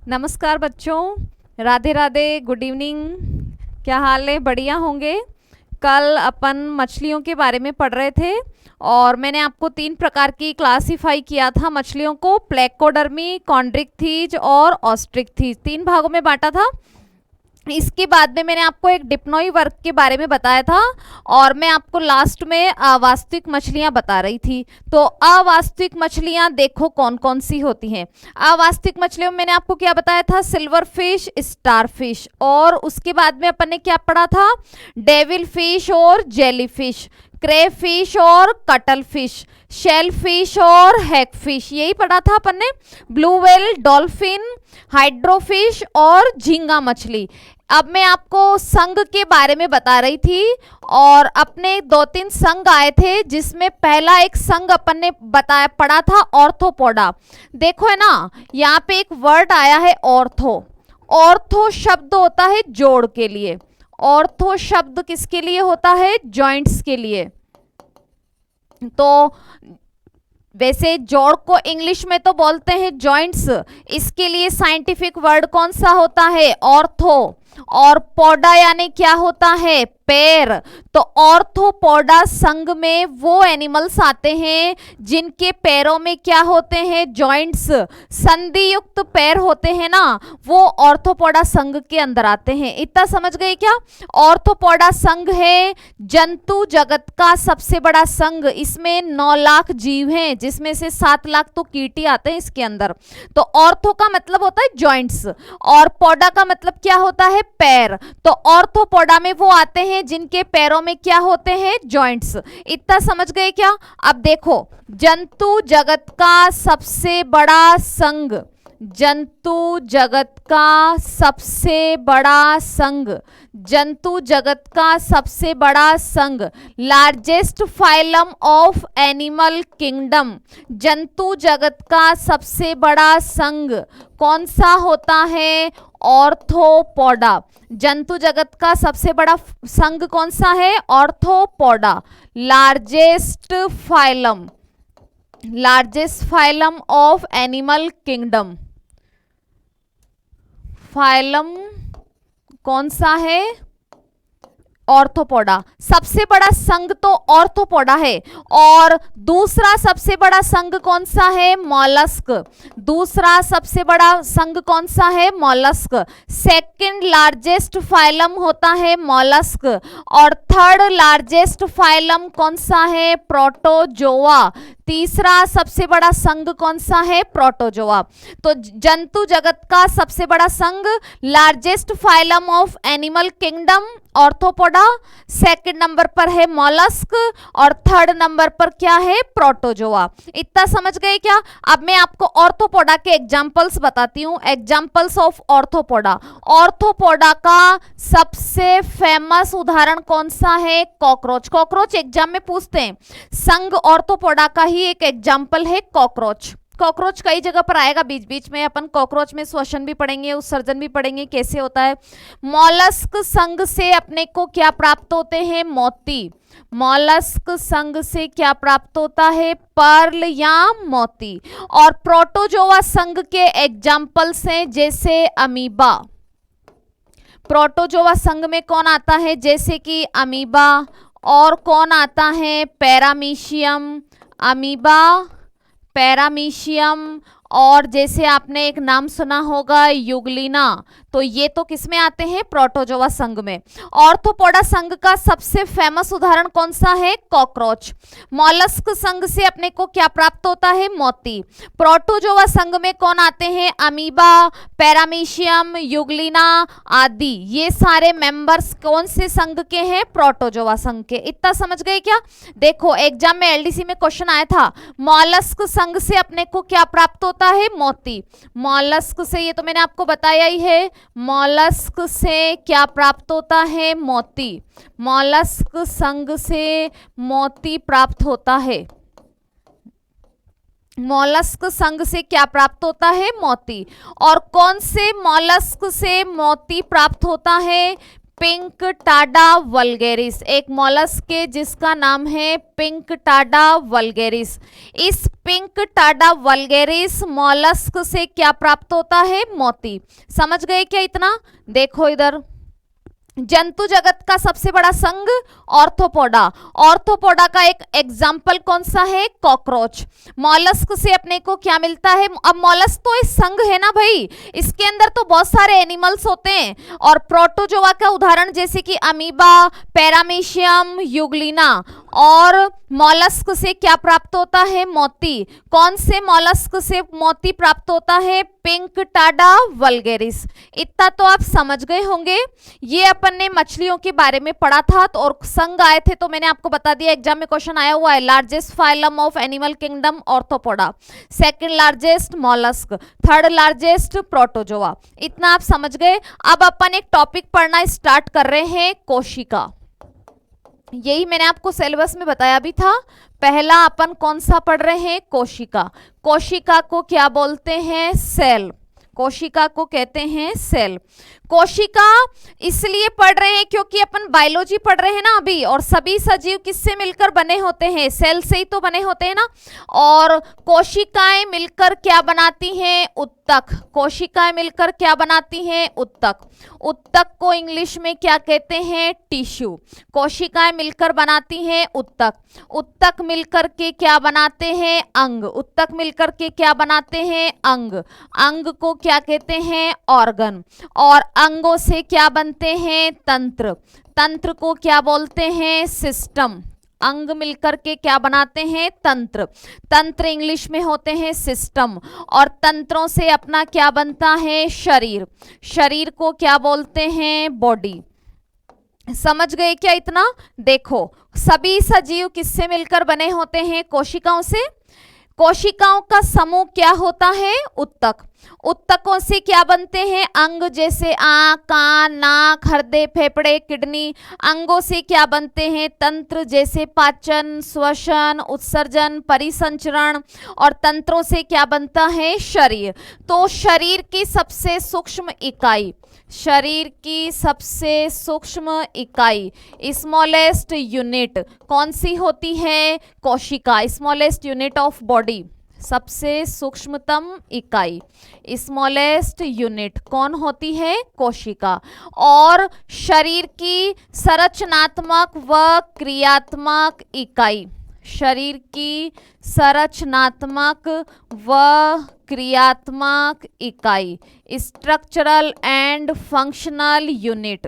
नमस्कार बच्चों, Radhe Radhe, good evening. क्या हाल है? बढ़िया होंगे। कल अपन मछलियों के बारे में पढ़ रहे थे और मैंने आपको 3 प्रकार की क्लासिफाई किया था मछलियों को, प्लेकोडर्मी, कॉन्ड्रिक्थीज और ऑस्ट्रिक्थीज। 3 भागों में बांटा था। इसके बाद में मैंने आपको एक डिप्नोई वर्ग के बारे में बताया था और मैं आपको लास्ट में अवास्तविक मछलियां बता रही थी। तो अवास्तविक मछलियां देखो कौन कौन सी होती हैं। अवास्तविक मछलियों में मैंने आपको क्या बताया था? सिल्वर फिश, स्टार फिश, और उसके बाद में अपन ने क्या पढ़ा था? डेविल फिश और जेली फिश, क्रेव फिश और कटल फिश, शेल फिश और हैग फिश, यही पढ़ा था अपन ने। ब्लू व्हेल, डॉल्फिन, हाइड्रोफिश और झींगा मछली। अब मैं आपको संघ के बारे में बता रही थी और अपने 2-3 संघ आए थे, जिसमें पहला एक संघ अपन ने बताया पढ़ा था ऑर्थोपोडा। देखो है ना, यहाँ पे एक वर्ड आया है ऑर्थो। ऑर्थो शब्द होता है जोड़ के लिए। ऑर्थो शब्द किसके लिए होता है? जॉइंट्स के लिए। तो वैसे जोड़ को इंग्लिश में तो बोलते हैं जॉइंट्स, इसके लिए साइंटिफिक वर्ड कौन सा होता है? ऑर्थो। और पोडा यानी क्या होता है? पैर। तो ऑर्थोपोडा संघ में वो एनिमल्स आते हैं जिनके पैरों में क्या होते हैं? जॉइंट्स, संधि युक्त पैर होते हैं ना, वो ऑर्थोपोडा संघ के अंदर आते हैं। इतना समझ गए क्या? ऑर्थोपोडा संघ है जंतु जगत का सबसे बड़ा संघ। इसमें 9 लाख जीव हैं, जिसमें से 7 लाख तो कीटी आते हैं इसके अंदर। तो ऑर्थो का मतलब होता है जॉइंट्स और पोडा का मतलब क्या होता है? पैर। तो ऑर्थोपोडा में वो आते हैं जिनके पैरों में क्या होते हैं? जॉइंट्स। इतना समझ गए क्या? अब देखो, जंतु जगत का सबसे बड़ा संघ, जंतु जगत का सबसे बड़ा संघ, जंतु जगत का सबसे बड़ा संघ, largest phylum of animal kingdom. जंतु जगत का सबसे बड़ा संघ कौन सा होता है? ऑर्थोपोडा। जंतु जगत का सबसे बड़ा संघ कौन सा है? Arthropoda. Largest phylum, largest phylum of animal kingdom. Phylum कौन सा है? ऑर्थोपोडा। सबसे बड़ा संघ तो ऑर्थोपोडा है। और दूसरा सबसे बड़ा संघ कौन सा है? मॉलस्क। दूसरा सबसे बड़ा संघ कौन सा है? मॉलस्क। सेकंड लार्जेस्ट फाइलम होता है मॉलस्क। और थर्ड लार्जेस्ट फाइलम कौन सा है? प्रोटोजोआ। तीसरा सबसे बड़ा संघ कौन सा है? प्रोटोजोआ। तो जंतु जगत का सबसे बड़ा संघ, largest phylum of animal kingdom, arthropoda. Second number पर है मॉलस्क और थर्ड नंबर पर क्या है? प्रोटोजोआ। इतना समझ गए क्या? अब मैं आपको ऑर्थोपोडा के एग्जांपल्स बताती हूँ। Examples of arthropoda. ऑर्थोपोडा का सबसे फेमस उदाहरण कौन सा है? कॉकरोच। कॉकरोच एग्जाम में पूछते हैं। संघ ऑर्थोपोडा का ही एक एग्जाम्पल है कॉकरोच। कॉकरोच कई जगह पर आएगा बीच बीच में। अपन कॉकरोच में श्वसन भी पढ़ेंगे, उत्सर्जन भी पढ़ेंगे, कैसे होता है। मॉलस्क संघ से अपने को क्या प्राप्त होते हैं? मोती। मॉलस्क संघ से क्या प्राप्त होता है? पर्ल या मोती। और प्रोटोजोआ संघ के एग्जाम्पल्स हैं जैसे अमीबा। प्रोटोजोआ संघ में कौन आता है? जैसे कि अमीबा। और कौन आता है? पैरामीशियम। अमीबा, पैरामीशियम, और जैसे आपने एक नाम सुना होगा यूग्लिना। तो ये तो किस में आते हैं? प्रोटोजोआ संघ में। ऑर्थोपोडा संघ का सबसे फेमस उदाहरण कौन सा है? कॉकरोच। मॉलस्क संघ से अपने को क्या प्राप्त होता है? मोती। प्रोटोजोआ संघ में कौन आते हैं? अमीबा, पैरामीशियम, यूग्लिना आदि। ये सारे मेंबर्स कौन से संघ के हैं? प्रोटोजोआ संघ के। इतना समझ गए क्या? देखो, एग्जाम में एलडीसी में क्वेश्चन आया था, मॉलस्क संघ से अपने को क्या प्राप्त होता है? मोती। मॉलस्क से, ये तो मैंने आपको बताया ही है, मॉलस्क से क्या प्राप्त होता है? मोती। मॉलस्क संघ से मोती प्राप्त होता है। मॉलस्क संघ से क्या प्राप्त होता है? मोती। और कौन से मॉलस्क से मोती प्राप्त होता है? पिंकटाडा वल्गेरिस, एक मॉलस्क है जिसका नाम है पिंकटाडा वल्गेरिस। इस पिंकटाडा वल्गेरिस मॉलस्क से क्या प्राप्त होता है? मोती। समझ गए क्या इतना? देखो इधर, जंतु जगत का सबसे बड़ा संघ ऑर्थोपोडा। ऑर्थोपोडा का एक एग्जाम्पल कौन सा है? कॉकरोच। मॉलस्क से अपने को क्या मिलता है? अब मॉलस्क तो इस संघ है ना भाई, इसके अंदर तो बहुत सारे एनिमल्स होते हैं। और प्रोटोजोआ का उदाहरण जैसे कि अमीबा, पैरामीशियम, यूग्लिना। और मॉलस्क से क्या प्राप्त होता है? मोती। कौन से मॉलस्क से मोती प्राप्त होता है? Pinctada vulgaris. इतना तो आप समझ गए होंगे। ये अपन ने मछलियों के बारे में पढ़ा था तो, और संघ आए थे तो मैंने आपको बता दिया, एग्जाम में क्वेश्चन आया हुआ है। Largest phylum of animal kingdom arthropoda, second largest mollusc, third largest protozoa. इतना आप समझ गए। अब अपन एक टॉपिक पढ़ना स्टार्ट कर रहे हैं, कोशिका। यही मैंने आपको सिलेबस में बताया भी था। पहला अपन कौन सा पढ़ रहे हैं? कोशिका। कोशिका को क्या बोलते हैं? सेल। कोशिका को कहते हैं सेल। कोशिका इसलिए पढ़ रहे हैं क्योंकि अपन बायोलॉजी पढ़ रहे हैं ना अभी, और सभी सजीव किससे मिलकर बने होते हैं? सेल से ही तो बने होते हैं ना। और कोशिकाएं मिलकर क्या बनाती हैं? उत्तक। कोशिकाएं मिलकर क्या बनाती हैं? उत्तक। उत्तक को इंग्लिश में क्या कहते हैं? टिश्यू। कोशिकाएं मिलकर बनाती हैं उत्तक। उत्तक मिलकर के क्या बनाते हैं? अंग। उत्तक मिलकर के क्या बनाते हैं? अंग। अंग को क्या कहते हैं? ऑर्गन। और अंगों से क्या बनते हैं? तंत्र। तंत्र को क्या बोलते हैं? सिस्टम। अंग मिलकर के क्या बनाते हैं? तंत्र। तंत्र इंग्लिश में होते हैं सिस्टम। और तंत्रों से अपना क्या बनता है? शरीर। शरीर को क्या बोलते हैं? बॉडी। समझ गए क्या इतना? देखो, सभी सजीव किससे मिलकर बने होते हैं? कोशिकाओं से। कोशिकाओं का समूह क्या होता है? उत्तक। उत्तकों से क्या बनते हैं? अंग, जैसे आंख, कान, नाक, हृदय, फेफड़े, किडनी। अंगों से क्या बनते हैं? तंत्र, जैसे पाचन, श्वसन, उत्सर्जन, परिसंचरण। और तंत्रों से क्या बनता है? शरीर। तो शरीर की सबसे सूक्ष्म इकाई, शरीर की सबसे सूक्ष्म इकाई, स्मॉलेस्ट यूनिट कौन सी होती है? कोशिका। स्मॉलेस्ट यूनिट ऑफ बॉडी, सबसे सूक्ष्मतम इकाई, स्मॉलेस्ट यूनिट कौन होती है? कोशिका। और शरीर की संरचनात्मक व क्रियात्मक इकाई, शरीर की संरचनात्मक व क्रियात्मक इकाई, स्ट्रक्चरल एंड फंक्शनल यूनिट।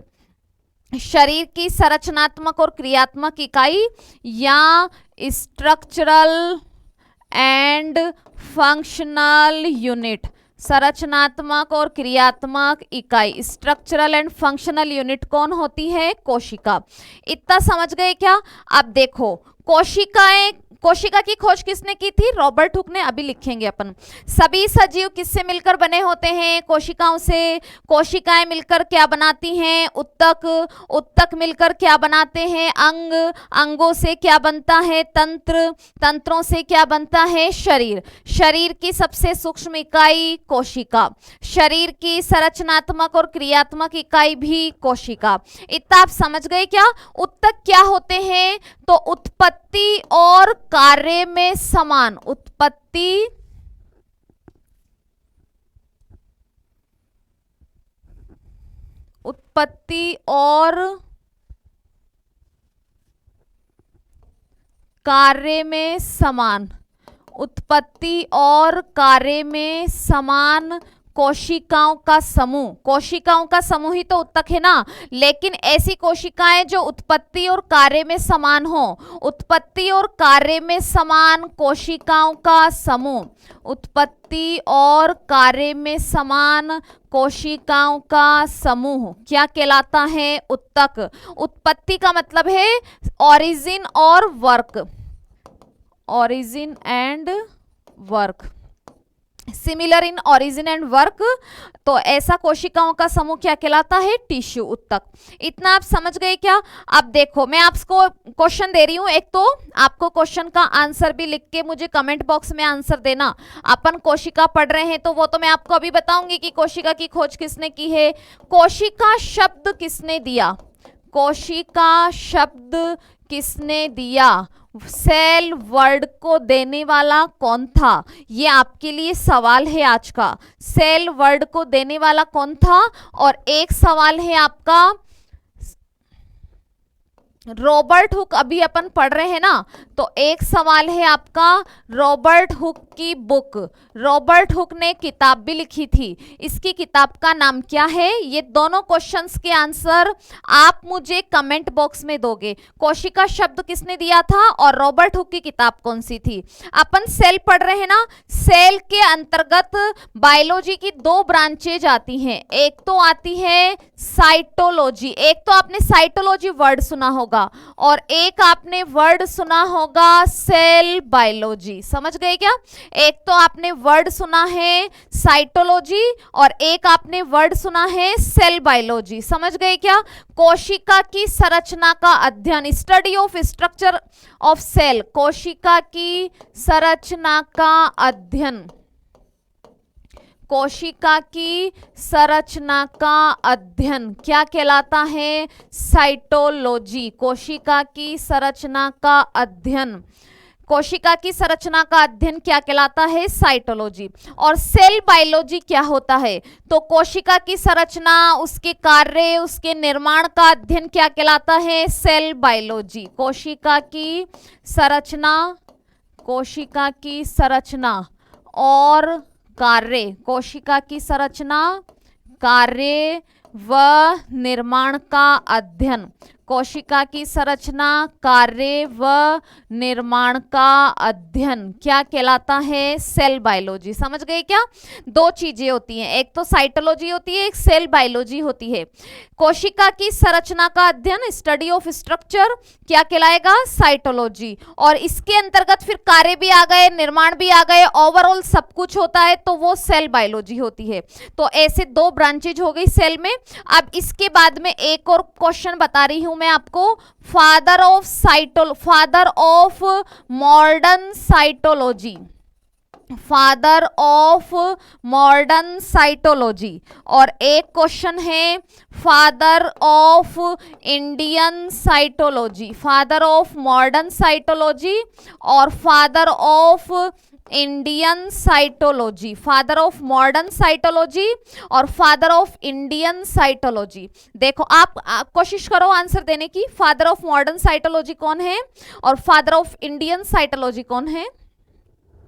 शरीर की संरचनात्मक और क्रियात्मक इकाई या स्ट्रक्चरल एंड फंक्शनल यूनिट। संरचनात्मक और क्रियात्मक इकाई, स्ट्रक्चरल एंड फंक्शनल यूनिट कौन होती है? कोशिका। इतना समझ गए क्या? अब देखो, कोशिकाएं, कोशिका की खोज किसने की थी? रॉबर्ट हुक ने। अभी लिखेंगे अपन। सभी सजीव किससे मिलकर बने होते हैं? कोशिकाओं से। कोशिकाएं मिलकर क्या बनाती हैं? उत्तक। उत्तक मिलकर क्या बनाते हैं? अंग। अंगों से क्या बनता है? तंत्र। तंत्रों से क्या बनता है? शरीर। शरीर की सबसे सूक्ष्म इकाई कोशिका। शरीर की संरचनात्मक और क्रियात्मक इकाई भी कोशिका। इतना आप समझ गए क्या? उत्तक क्या होते हैं? तो उत्पत्ति और कार्य में समान। उत्पत्ति और कार्य में समान। उत्पत्ति और कार्य में समान कोशिकाओं का समूह। कोशिकाओं का समूह ही तो उत्तक है ना। लेकिन ऐसी कोशिकाएं जो उत्पत्ति और कार्य में समान हो। उत्पत्ति और कार्य में समान कोशिकाओं का समूह। उत्पत्ति और कार्य में समान कोशिकाओं का समूह क्या कहलाता है? उत्तक। उत्पत्ति का मतलब है ओरिजिन और work. Origin and work. Similar in origin and work, तो ऐसा कोशिकाओं का समूह क्या कहलाता है? टिश्यू, उत्तक। इतना आप समझ गए क्या? अब देखो मैं आपको क्वेश्चन दे रही हूं, एक तो आपको क्वेश्चन का आंसर भी लिख के मुझे कमेंट बॉक्स में आंसर देना। अपन कोशिका पढ़ रहे हैं तो वो तो मैं आपको अभी बताऊंगी कि कोशिका की खोज किसने की है। कोशिका शब्द किसने दिया? कोशिका शब्द किसने दिया? सेल वर्ड को देने वाला कौन था? ये आपके लिए सवाल है आज का। सेल वर्ड को देने वाला कौन था? और एक सवाल है आपका, रॉबर्ट हुक, अभी अपन पढ़ रहे हैं ना, तो एक सवाल है आपका रॉबर्ट हुक की बुक। रॉबर्ट हुक ने किताब भी लिखी थी, इसकी किताब का नाम क्या है? ये दोनों क्वेश्चंस के आंसर आप मुझे कमेंट बॉक्स में दोगे। कोशिका शब्द किसने दिया था और रॉबर्ट हुक की किताब कौन सी थी? अपन सेल पढ़ रहे हैं ना, सेल के अंतर्गत बायोलॉजी की दो ब्रांचेज आती हैं। एक तो आती है साइटोलॉजी, एक तो आपने साइटोलॉजी वर्ड सुना होगा और एक आपने वर्ड सुना होगा सेल बायोलॉजी। समझ गए क्या? एक तो आपने वर्ड सुना है साइटोलॉजी और एक आपने वर्ड सुना है सेल बायोलॉजी। समझ गए क्या? कोशिका की संरचना का अध्ययन, study of structure of cell, कोशिका की संरचना का अध्ययन, कोशिका की संरचना का अध्ययन क्या कहलाता है? साइटोलॉजी। कोशिका की संरचना का अध्ययन, कोशिका की संरचना का अध्ययन क्या कहलाता है? साइटोलॉजी। और सेल बायोलॉजी क्या होता है? तो कोशिका की संरचना, उसके कार्य, उसके निर्माण का अध्ययन क्या कहलाता है? Cell biology. कोशिका की संरचना, कोशिका की संरचना और कार्य, कोशिका की संरचना, कार्य व निर्माण का अध्ययन, कोशिका की संरचना, कार्य व निर्माण का अध्ययन क्या कहलाता है? Cell biology. समझ गए क्या? दो चीजें होती हैं, एक तो साइटोलॉजी होती है, एक सेल बायोलॉजी होती है। कोशिका की संरचना का अध्ययन, स्टडी ऑफ स्ट्रक्चर, क्या कहलाएगा? साइटोलॉजी। और इसके अंतर्गत फिर कार्य भी आ गए, निर्माण भी आ गए, ओवरऑल सब कुछ होता है, तो वो सेल बायोलॉजी होती है। तो ऐसे दो ब्रांचेज हो गई सेल में। अब इसके बाद में एक और क्वेश्चन बता रही हूं मैं आपको, father of modern cytology, father of modern cytology. और एक क्वेश्चन है father of Indian cytology, father of modern cytology और father of Indian cytology, father of modern cytology और फादर ऑफ इंडियन साइटोलॉजी। देखो आप कोशिश करो आंसर देने की। फादर ऑफ मॉडर्न साइटोलॉजी कौन है और फादर ऑफ इंडियन साइटोलॉजी कौन है?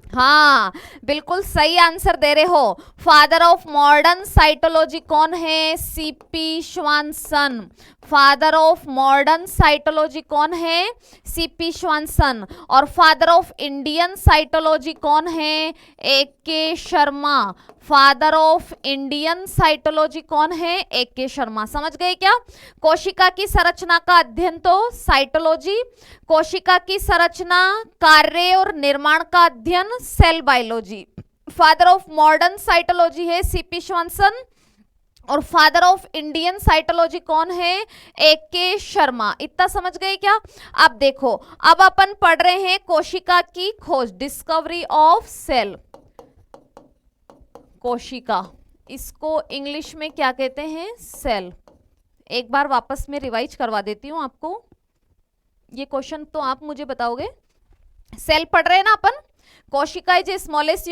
हाँ, बिल्कुल सही आंसर दे रहे हो। फादर ऑफ मॉडर्न साइटोलॉजी कौन है? CP Schwanson. Father of modern cytology कौन है? सीपी श्वानसन। और फादर ऑफ इंडियन साइटोलॉजी कौन है? AK Sharma. Father of Indian cytology कौन है? AK शर्मा। समझ गए क्या? कोशिका की संरचना का अध्ययन तो साइटोलॉजी, कोशिका की संरचना, कार्य और निर्माण का अध्ययन cell biology. Father of modern cytology है सीपी श्वानसन और फादर ऑफ इंडियन साइटोलॉजी कौन है? AK शर्मा। इतना समझ गए क्या? अब देखो, अब अपन पढ़ रहे हैं कोशिका की खोज, डिस्कवरी ऑफ सेल। कोशिका, इसको इंग्लिश में क्या कहते हैं? सेल। एक बार वापस में रिवाइज करवा देती हूं आपको, ये क्वेश्चन तो आप मुझे बताओगे। सेल पढ़ रहे हैं ना अपन। कोशिका is a smallest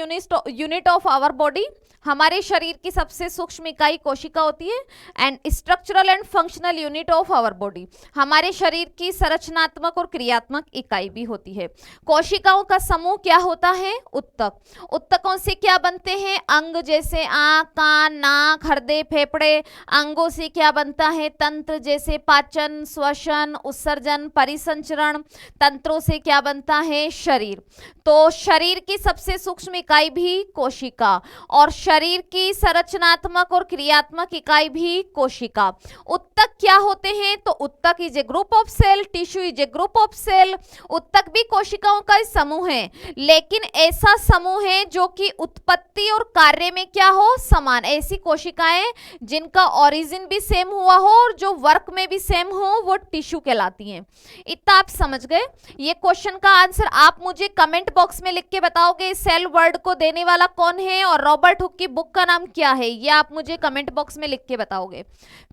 unit of our body. हमारे शरीर की सबसे सूक्ष्म इकाई कोशिका होती है। And structural and functional unit of our body, हमारे शरीर की संरचनात्मक और क्रियात्मक इकाई भी होती है। कोशिकाओं का समूह क्या होता है? उत्तक। उत्तकों से क्या बनते हैं? अंग, जैसे आंख, कान, नाक, हृदय, फेफड़े। अंगों से क्या बनता है? तंत्र, जैसे पाचन, श्वसन, उत्सर्जन, परिसंचरण। तंत्रों से क्या बनता है? शरीर। तो शरीर की सबसे सूक्ष्म इकाई भी कोशिका, और शरीर की संरचनात्मक और क्रियात्मक इकाई भी कोशिका। उत्तक क्या होते हैं? तो उत्तक is a group of cell, tissue is a group of cell. उत्तक भी कोशिकाओं का समूह है, लेकिन ऐसा समूह है जो कि उत्पत्ति और कार्य में क्या हो? समान। ऐसी कोशिकाएं जिनका ओरिजिन भी सेम हुआ हो और जो वर्क में भी सेम हो वो टिश्यू कहलाती हैं। इतना आप समझ गए। ये क्वेश्चन का आंसर आप मुझे कमेंट बॉक्स में लिख के बताओगे। सेल वर्ड को देने वाला कौन है और रॉबर्ट हुक की बुक का नाम क्या है, ये आप मुझे कमेंट बॉक्स में लिख के बताओगे।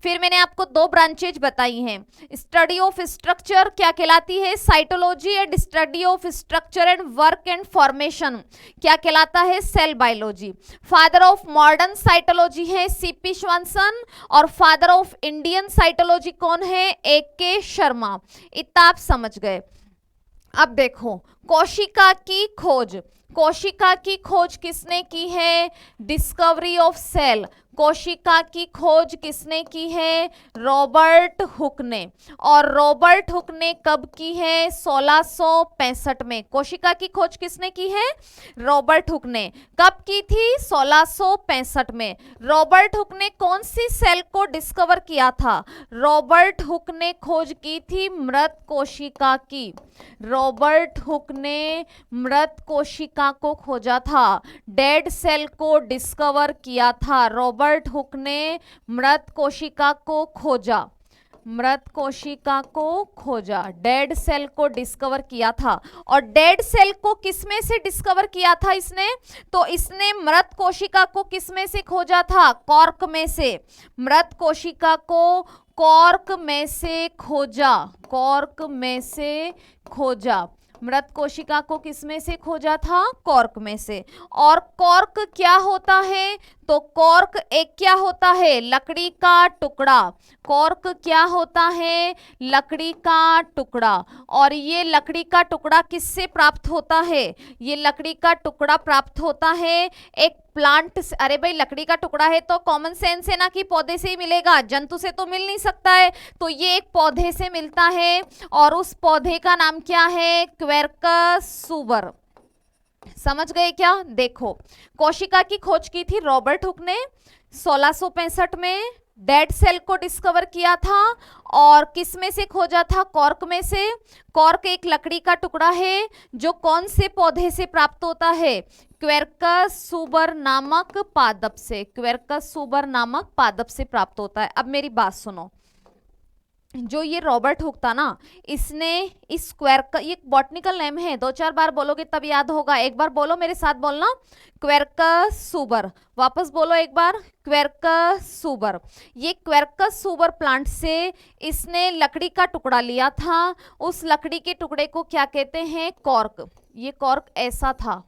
फिर मैंने आपको दो ब्रांचेज बताई हैं। स्टडी ऑफ स्ट्रक्चर क्या कहलाती है? Cytology and study of structure and work and formation क्या कहलाता है? Cell biology. Father of modern cytology है सीपी श्वानसन और फादर ऑफ इंडियन साइटोलॉजी कौन है? AK शर्मा। इतना आप समझ गए। अब देखो, कोशिका की खोज। कोशिका की खोज किसने की है? Discovery of cell. कोशिका की खोज किसने की है? रॉबर्ट हुक ने। और रॉबर्ट हुक ने कब की है? 1665 में। कोशिका की खोज किसने की है? रॉबर्ट हुक ने। कब की थी? 1665 में। रॉबर्ट हुक ने कौन सी सेल को डिस्कवर किया था? रॉबर्ट हुक ने खोज की थी मृत कोशिका की। रॉबर्ट हुक ने मृत कोशिका को खोजा था, डेड सेल को डिस्कवर किया था। रॉबर्ट हुक ने मृत कोशिका को खोजा, मृत कोशिका को खोजा, डेड सेल को डिस्कवर किया था। और डेड सेल को किसमें से डिस्कवर किया था इसने? तो इसने मृत कोशिका को किसमें से खोजा था? कॉर्क में से। मृत कोशिका को कॉर्क में से खोजा, कॉर्क में से खोजा। मृत कोशिका को किसमें से खोजा था? कॉर्क में से। और कॉर्क क्या होता है? तो कॉर्क एक क्या होता है? लकड़ी का टुकड़ा। कॉर्क क्या होता है? लकड़ी का टुकड़ा। और ये लकड़ी का टुकड़ा किससे प्राप्त होता है? ये लकड़ी का टुकड़ा प्राप्त होता है एक प्लांट से। अरे भाई, लकड़ी का टुकड़ा है तो कॉमन सेंस है ना कि पौधे से ही मिलेगा, जंतु से तो मिल नहीं सकता है। तो ये एक पौधे से मिलता है और उस पौधे का नाम क्या है? क्वेर्कस सुबर। समझ गए क्या? देखो, कोशिका की खोज की थी रॉबर्ट हुक ने 1665 में। डेड सेल को डिस्कवर किया था और किस में से खोजा था? कॉर्क में से। कॉर्क एक लकड़ी का टुकड़ा है जो कौन से पौधे से प्राप्त होता है? क्वेर्कस सुबर नामक पादप से। क्वेर्कस सुबर नामक पादप से प्राप्त होता है। अब मेरी बात सुनो, जो ये रॉबर्ट हुक था ना, इसने इस क्वेर्कस, ये बॉटनिकल नेम है, 2-4 बार बोलोगे तब याद होगा। एक बार बोलो मेरे साथ, बोलना क्वेर्कस सुबर। वापस बोलो एक बार, क्वेर्कस सुबर। ये क्वेर्कस सुबर प्लांट से इसने लकड़ी का टुकड़ा लिया था। उस लकड़ी के टुकड़े को क्या कहते हैं? कॉर्क। ये कॉर्क ऐसा था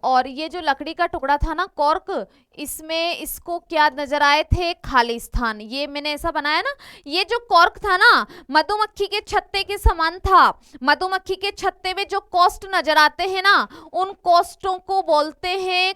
और ये जो लकड़ी का टुकड़ा था ना कॉर्क, इसमें इसको क्या नजर आए थे? खाली स्थान। ये मैंने ऐसा बनाया ना, ये जो कॉर्क था ना मधुमक्खी के छत्ते के समान था। मधुमक्खी के छत्ते में जो कोस्ट नजर आते हैं ना, उन कोस्टों को बोलते हैं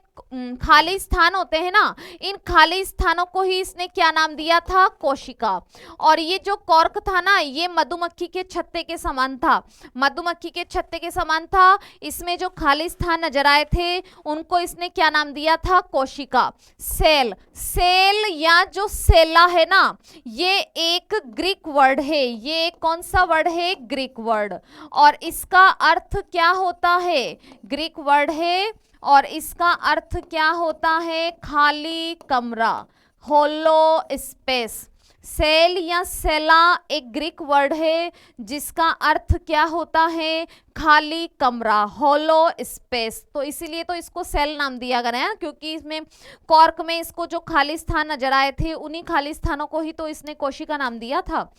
खाली स्थान होते हैं ना। इन खाली स्थानों को ही इसने क्या नाम दिया था? कोशिका। और ये जो कॉर्क था ना, ये मधुमक्खी के छत्ते के समान था। मधुमक्खी के छत्ते के समान था। इसमें जो खाली स्थान नजर आए थे उनको इसने क्या नाम दिया था? कोशिका। सेल। सेल या जो सेला है ना, ये एक ग्रीक वर्ड है। ये कौन सा वर्ड है? Greek word. और इसका अर्थ क्या होता है? ग्रीक वर्ड है और इसका अर्थ क्या होता है? खाली कमरा, होलो स्पेस। सेल या सेला एक ग्रीक वर्ड है जिसका अर्थ क्या होता है? खाली कमरा, होलो स्पेस। तो इसीलिए तो इसको सेल नाम दिया गया है, क्योंकि इसमें कॉर्क में इसको जो खाली स्थान नजर आए थे उन्हीं खाली स्थानों को ही तो इसने कोशिका नाम दिया था।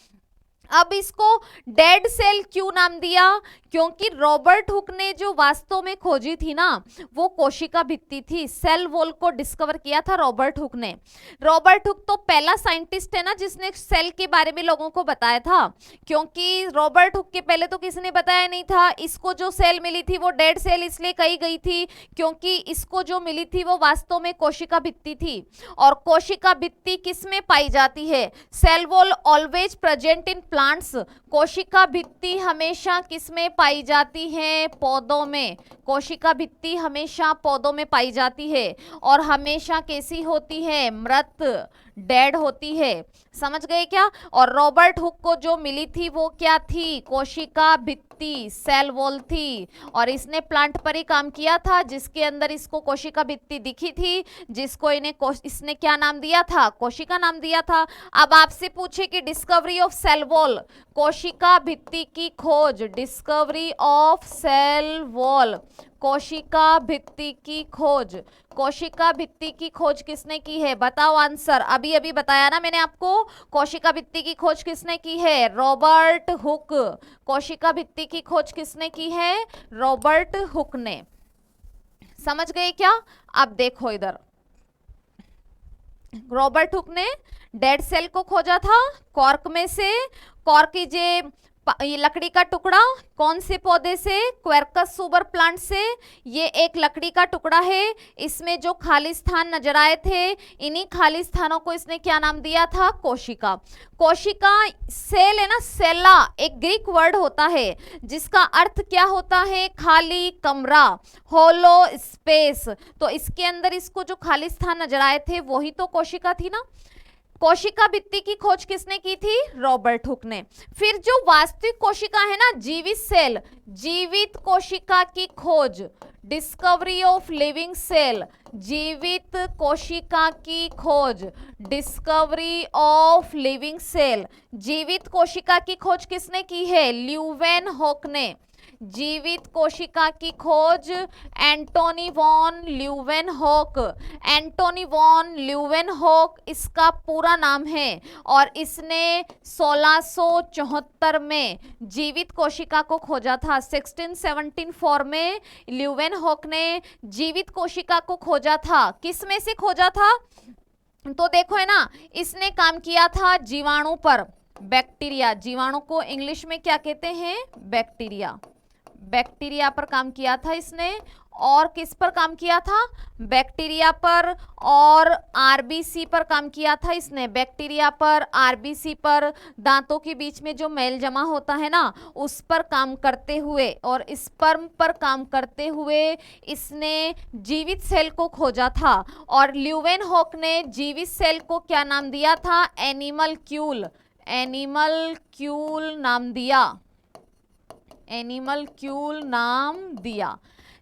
अब इसको डेड सेल क्यों नाम दिया? क्योंकि रॉबर्ट हुक ने जो वास्तव में खोजी थी ना, वो कोशिका भित्ति थी। सेल वॉल को डिस्कवर किया था रॉबर्ट हुक ने। रॉबर्ट हुक तो पहला साइंटिस्ट है ना जिसने सेल के बारे में लोगों को बताया था, क्योंकि रॉबर्ट हुक के पहले तो किसी ने बताया नहीं था। इसको जो सेल मिली थी वो डेड सेल इसलिए कही गई थी क्योंकि इसको जो मिली थी वो वास्तव में कोशिका भित्ति थी। और कोशिका भित्ति किस में पाई जाती है? Cell wall always present in plants, कोशिका भित्ति हमेशा किसमें पाई जाती है? पौधों में। कोशिका भित्ति हमेशा पौधों में पाई जाती है और हमेशा कैसी होती है? मृत, डेड होती है। समझ गए क्या? और रॉबर्ट हुक को जो मिली थी वो क्या थी? कोशिका भित्ति, सेल वॉल थी। और इसने प्लांट पर ही काम किया था जिसके अंदर इसको कोशिका भित्ति दिखी थी, जिसको इसने क्या नाम दिया था? कोशिका नाम दिया था। अब आपसे पूछे कि डिस्कवरी ऑफ सेल वॉल, कोशिका भित्ति की खोज, डिस्कवरी ऑफ सेल वॉल, कोशिका भित्ति की खोज, कोशिका भित्ति की खोज किसने की है? बताओ आंसर। अभी अभी बताया ना मैंने आपको, कोशिका भित्ति की खोज किसने की है? Robert Hooke. कोशिका भित्ति की खोज किसने की है? रॉबर्ट हुक ने। समझ गए क्या? अब देखो इधर, रॉबर्ट हुक ने डेड सेल को खोजा था कॉर्क में से। कॉर्क ये लकड़ी का टुकड़ा कौन से पौधे से? क्वेर्कस सुबर प्लांट से। ये एक लकड़ी का टुकड़ा है, इसमें जो खाली स्थान नजर आए थे, इन्हीं खाली स्थानों को इसने क्या नाम दिया था? कोशिका। कोशिका, सेल है ना, सेला एक ग्रीक वर्ड होता है जिसका अर्थ क्या होता है? खाली कमरा, होलो स्पेस। तो इसके अंदर इसको जो खाली स्थान नजर आए थे वही तो कोशिका थी ना। कोशिका भित्ति की खोज किसने की थी? रॉबर्ट हुक ने। फिर जो वास्तविक कोशिका है ना, जीवित सेल, जीवित कोशिका की खोज, डिस्कवरी ऑफ लिविंग सेल, जीवित कोशिका की खोज, डिस्कवरी ऑफ लिविंग सेल, जीवित कोशिका की खोज किसने की है? ल्यूवेनहॉक ने। जीवित कोशिका की खोज Antony von Leeuwenhoek. Antony von Leeuwenhoek इसका पूरा नाम है और इसने 1674 में जीवित कोशिका को खोजा था। 1674 में ल्यूवेनहॉक ने जीवित कोशिका को खोजा था। किस में से खोजा था? तो देखो है ना, इसने काम किया था जीवाणु पर, बैक्टीरिया। जीवाणु को इंग्लिश में क्या कहते हैं? बैक्टीरिया। बैक्टीरिया पर काम किया था इसने। और किस पर काम किया था? बैक्टीरिया पर और आरबीसी पर काम किया था इसने। बैक्टीरिया पर, आरबीसी पर, दांतों के बीच में जो मैल जमा होता है ना, उस पर काम करते हुए और स्पर्म पर काम करते हुए इसने जीवित सेल को खोजा था। और ल्यूवेनहॉक ने जीवित सेल को क्या नाम दिया था? एनिमलक्यूल। एनिमलक्यूल नाम दिया। एनिमलक्यूल नाम दिया।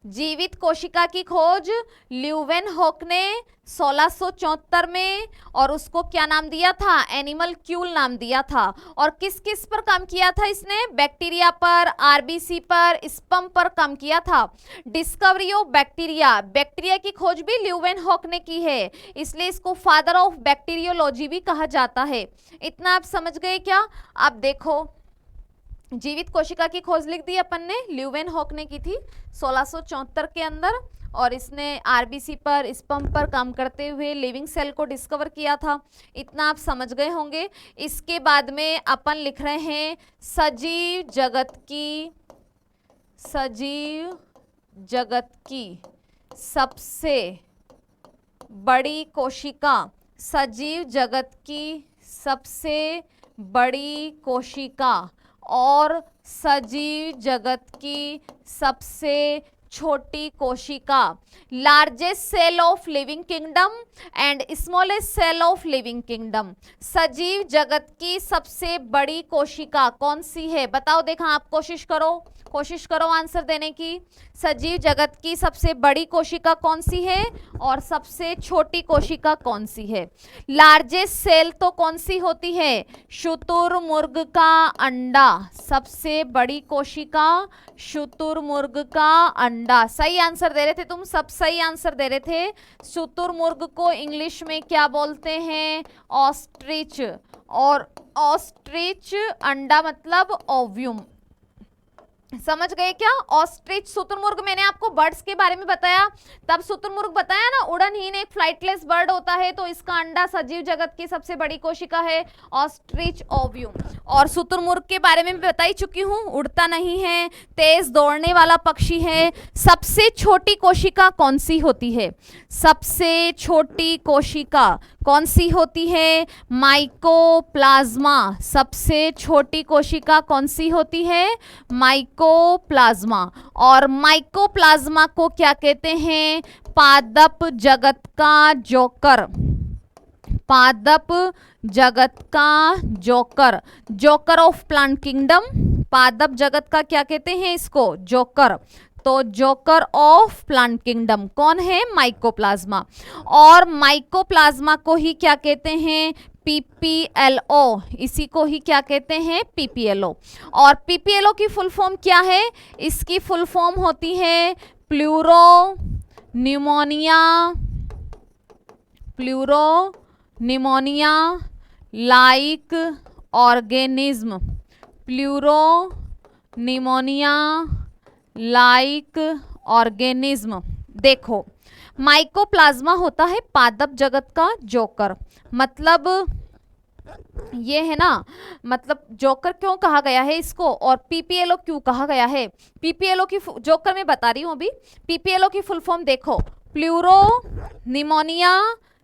जीवित कोशिका की खोज ल्यूवेनहॉक ने 1674 में, और उसको क्या नाम दिया था? एनिमलक्यूल नाम दिया था। और किस किस पर काम किया था इसने? बैक्टीरिया पर, आरबीसी पर, स्पर्म पर काम किया था। डिस्कवरी ऑफ बैक्टीरिया, बैक्टीरिया की खोज भी ल्यूवेनहॉक ने की है, इसलिए इसको फादर ऑफ बैक्टीरियोलॉजी भी कहा जाता है। इतना आप समझ गए क्या? अब देखो, जीवित कोशिका की खोज लिख दी अपन ने, ल्यूवेनहॉक ने की थी 1674 के अंदर, और इसने आरबीसी पर, स्पर्म पर काम करते हुए लिविंग सेल को डिस्कवर किया था। इतना आप समझ गए होंगे। इसके बाद में अपन लिख रहे हैं सजीव जगत की, सजीव जगत की सबसे बड़ी कोशिका, सजीव जगत की सबसे बड़ी कोशिका और सजीव जगत की सबसे छोटी कोशिका। Largest cell of living kingdom and smallest cell of living kingdom. सजीव जगत की सबसे बड़ी कोशिका कौन सी है? बताओ, देखा आप कोशिश करो, कोशिश करो आंसर देने की। सजीव जगत की सबसे बड़ी कोशिका कौन सी है और सबसे छोटी कोशिका कौन सी है? लार्जेस्ट सेल तो कौन सी होती है? शुतुरमुर्ग का अंडा। सबसे बड़ी कोशिका शुतुरमुर्ग का अंडा। सही आंसर दे रहे थे तुम, सब सही आंसर दे रहे थे। शुतुरमुर्ग को इंग्लिश में क्या बोलते हैं? ऑस्ट्रिच। और ऑस्ट्रिच अंडा मतलब ओव्यूम। समझ गए क्या? ऑस्ट्रिच, शुतुरमुर्ग मैंने आपको बर्ड्स के बारे में बताया, तब शुतुरमुर्ग बताया ना, उड़नहीन एक फ्लाइटलेस बर्ड होता है, तो इसका अंडा सजीव जगत की सबसे बड़ी कोशिका है, ऑस्ट्रिच ओव्यूम। और शुतुरमुर्ग के बारे में बता ही चुकी हूँ, उड़ता नहीं है, तेज दौड़ने वाला पक्षी है। सबसे छोटी कोशिका कौन सी होती है? सबसे छोटी कोशिका कौन सी होती है? माइकोप्लाज्मा। सबसे छोटी कोशिका कौन सी होती है? माइकोप्लाज्मा। और माइकोप्लाज्मा को क्या कहते हैं? पादप जगत का जोकर। पादप जगत का joker, joker of plant kingdom. पादप जगत का क्या कहते हैं इसको? जोकर। तो जोकर ऑफ प्लांट किंगडम कौन है? माइकोप्लाज्मा। और माइकोप्लाज्मा को ही क्या कहते हैं? पीपीएलओ। इसी को ही क्या कहते हैं? पीपीएलओ। और पीपीएलओ की फुल फॉर्म क्या है? इसकी फुल फॉर्म होती है pleuro pneumonia, pleuro pneumonia like organism, pleuro pneumonia like organism. देखो, माइकोप्लाज्मा होता है पादप जगत का जोकर। मतलब ये है ना, मतलब जोकर क्यों कहा गया है इसको, और पीपीएलओ क्यों कहा गया है? पीपीएलओ की जोकर मैं बता रही हूं अभी। पीपीएलओ की फुल फॉर्म देखो, pleuro pneumonia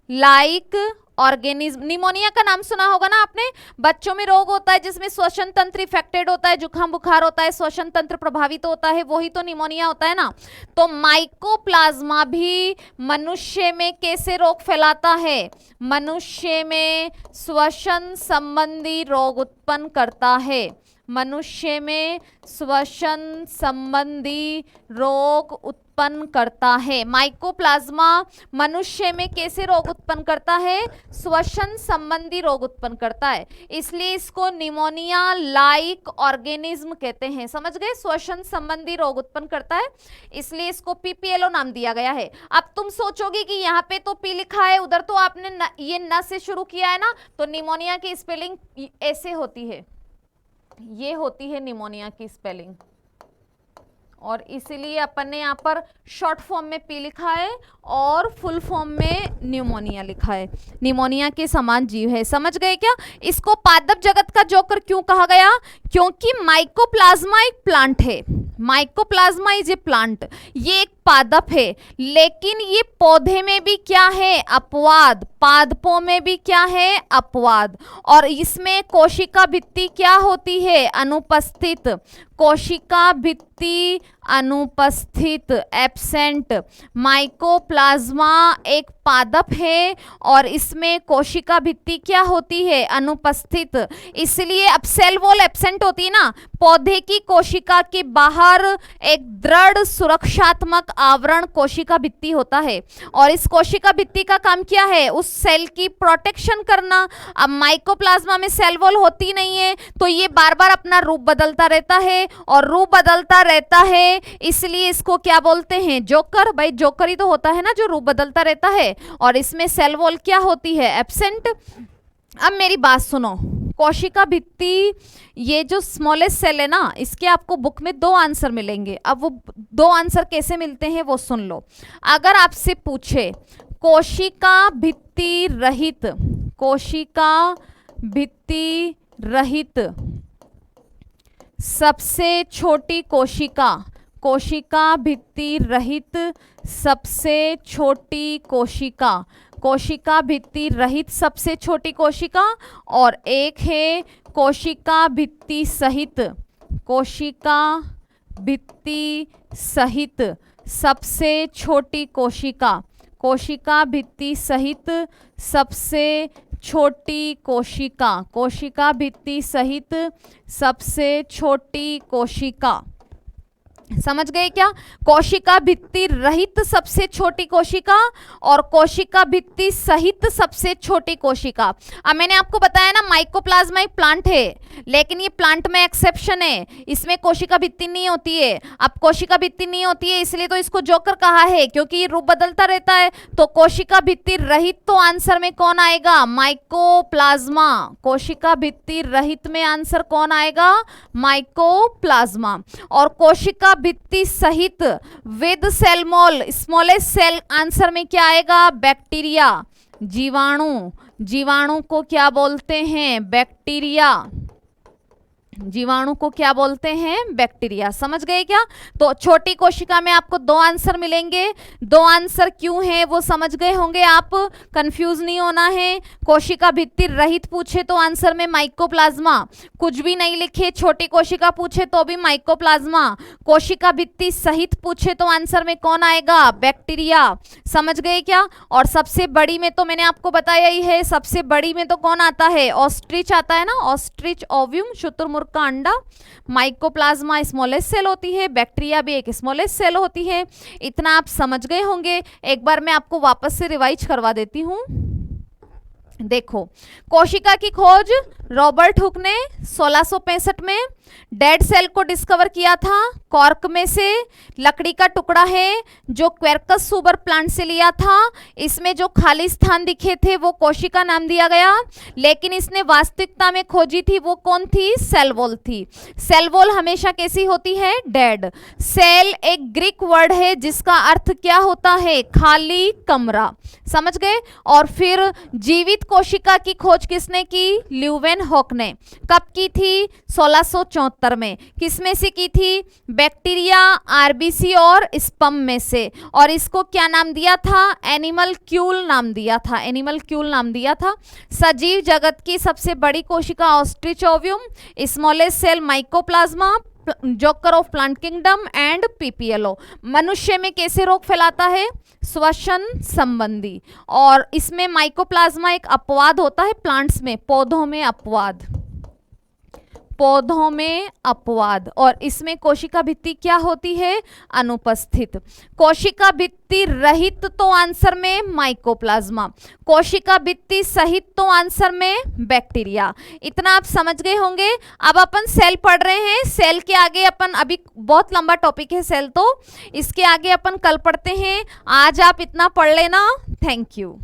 like organism. Pneumonia का नाम सुना होगा ना आपने? बच्चों में रोग होता है जिसमें श्वसन तंत्र इफेक्टेड होता है, जुकाम बुखार होता है, श्वसन तंत्र प्रभावित होता है, वही तो निमोनिया होता है ना। तो माइकोप्लाज्मा भी मनुष्य में कैसे रोग फैलाता है? मनुष्य में श्वसन संबंधी रोग उत्पन्न करता है। मनुष्य में श्वसन संबंधी रोग उत्पन्न करता है। माइकोप्लाज्मा मनुष्य में कैसे रोग उत्पन्न करता है? श्वसन संबंधी रोग उत्पन्न करता है, इसलिए इसको निमोनिया लाइक ऑर्गेनिज्म कहते हैं। समझ गए? श्वसन संबंधी रोग उत्पन्न करता है, इसलिए इसको पीपीएलओ नाम दिया गया है। अब तुम सोचोगे कि यहाँ पे तो पी लिखा है, उधर तो आपने ये न से शुरू किया है ना, तो निमोनिया की स्पेलिंग ऐसे होती है, ये होती है निमोनिया की स्पेलिंग, और इसीलिए अपन ने यहाँ पर शॉर्ट फॉर्म में पी लिखा है और फुल फॉर्म में न्यूमोनिया लिखा है। निमोनिया के समान जीव है। समझ गए क्या? इसको पादप जगत का जोकर क्यों कहा गया? क्योंकि माइकोप्लाज्मा एक प्लांट है। माइकोप्लाज्मा इज ए प्लांट, ये एक पादप है, लेकिन ये पौधे में भी क्या है? अपवाद। पादपों में भी क्या है? अपवाद। और इसमें कोशिका भित्ति क्या होती है? अनुपस्थित। कोशिका भित्ति अनुपस्थित, एब्सेंट। माइकोप्लाज्मा एक पादप है और इसमें कोशिका भित्ति क्या होती है? अनुपस्थित। इसलिए अब सेल वॉल एब्सेंट होती है ना, पौधे की कोशिका के बाहर एक दृढ़ सुरक्षात्मक आवरण कोशिका भित्ति होता है, और इस कोशिका भित्ति का काम क्या है? उस सेल की प्रोटेक्शन करना। अब माइकोप्लाज्मा में सेल वॉल होती नहीं है, तो ये बार बार अपना रूप बदलता रहता है, और रूप बदलता रहता है, इसलिए इसको क्या बोलते हैं? जोकर। भाई जोकर ही तो होता है ना जो रूप बदलता रहता है, और इसमें सेल वॉल क्या होती है? एब्सेंट। अब मेरी बात सुनो, कोशिका भित्ति ये जो स्मॉलेस्ट सेल है ना, इसके आपको बुक में 2 आंसर मिलेंगे। अब वो 2 आंसर कैसे मिलते हैं वो सुन लो। अगर आपसे पूछे कोशिका भित्ति रहित, कोशिका भित्ति रहित सबसे छोटी कोशिका, कोशिका भित्ति रहित सबसे छोटी कोशिका, कोशिका भित्ति रहित सबसे छोटी कोशिका, और एक है कोशिका भित्ति सहित, कोशिका भित्ति सहित सबसे छोटी कोशिका, कोशिका भित्ति सहित सबसे छोटी कोशिका, कोशिका भित्ति सहित सबसे छोटी कोशिका। समझ गए क्या? कोशिका भित्ति रहित सबसे छोटी कोशिका और कोशिका भित्ति सहित सबसे छोटी कोशिका। अब मैंने आपको बताया ना, माइकोप्लाज्मा एक प्लांट है, लेकिन ये प्लांट में एक्सेप्शन है, इसमें कोशिका भित्ति नहीं होती है। अब कोशिका भित्ति नहीं होती है इसलिए तो इसको जोकर कहा है, क्योंकि ये रूप बदलता रहता है। तो कोशिका भित्ति रहित, तो आंसर में कौन आएगा? माइकोप्लाज्मा। कोशिका भित्ति रहित में आंसर कौन आएगा? माइकोप्लाज्मा। और कोशिका भित्ति सहित with cell wall, smallest cell, answer में क्या आएगा? बैक्टीरिया, जीवाणु। जीवाणु को क्या बोलते हैं? बैक्टीरिया। जीवाणु को क्या बोलते हैं? बैक्टीरिया। समझ गए क्या? तो छोटी कोशिका में आपको 2 आंसर मिलेंगे। 2 आंसर क्यों है वो समझ गए होंगे आप, कंफ्यूज नहीं होना है। कोशिका भित्ति रहित पूछे तो आंसर में माइकोप्लाज्मा, कुछ भी नहीं लिखे छोटी कोशिका पूछे तो भी माइकोप्लाज्मा, कोशिका भित्ति सहित पूछे तो आंसर में कौन आएगा? बैक्टीरिया। समझ गए क्या? और सबसे बड़ी में तो मैंने आपको बताया ही है, सबसे बड़ी में तो कौन आता है? ऑस्ट्रिच आता है ना, ऑस्ट्रिच ओव्यूम, शुतुरमुर्ग का अंडा। माइकोप्लाज्मा स्मॉलेस्ट सेल होती है, बैक्टीरिया भी एक स्मॉलेस्ट सेल होती है। इतना आप समझ गए होंगे। एक बार मैं आपको वापस से रिवाइज करवा देती हूँ। देखो, कोशिका की खोज रॉबर्ट हुक ने 1665 में डेड सेल को डिस्कवर किया था। कॉर्क में से लकड़ी का टुकड़ा है जो क्वेर्कस सुबर प्लांट से लिया था। इसमें जो खाली स्थान दिखे थे वो कोशिका नाम दिया गया, लेकिन इसने वास्तविकता में खोजी थी वो कौन थी? सेल वॉल थी। सेल वॉल हमेशा कैसी होती है? डेड। सेल एक ग्रीक वर्ड है जिसका अर्थ क्या होता है? खाली कमरा। समझ गए? और फिर जीवित कोशिका की खोज किसने की? ल्यूवेनहॉक ने। कब की थी? 1674 में। किस में से की थी? बैक्टीरिया, आरबीसी और स्पम में से। और इसको क्या नाम दिया था? एनिमलक्यूल नाम दिया था। एनिमलक्यूल नाम दिया था। सजीव जगत की सबसे बड़ी कोशिका ostrich ovum, smallest cell mycoplasma, joker of plant kingdom and PPLO. मनुष्य में कैसे रोग फैलाता है? श्वसन संबंधी। और इसमें माइकोप्लाज्मा एक अपवाद होता है प्लांट्स में, पौधों में अपवाद, पौधों में अपवाद। और इसमें कोशिका भित्ति क्या होती है? अनुपस्थित। कोशिका भित्ति रहित तो आंसर में माइकोप्लाज्मा, कोशिका भित्ति सहित तो आंसर में बैक्टीरिया। इतना आप समझ गए होंगे। अब अपन सेल पढ़ रहे हैं। सेल के आगे अपन, अभी बहुत लंबा टॉपिक है सेल, तो इसके आगे अपन कल पढ़ते हैं। आज आप इतना पढ़ लेना। Thank you.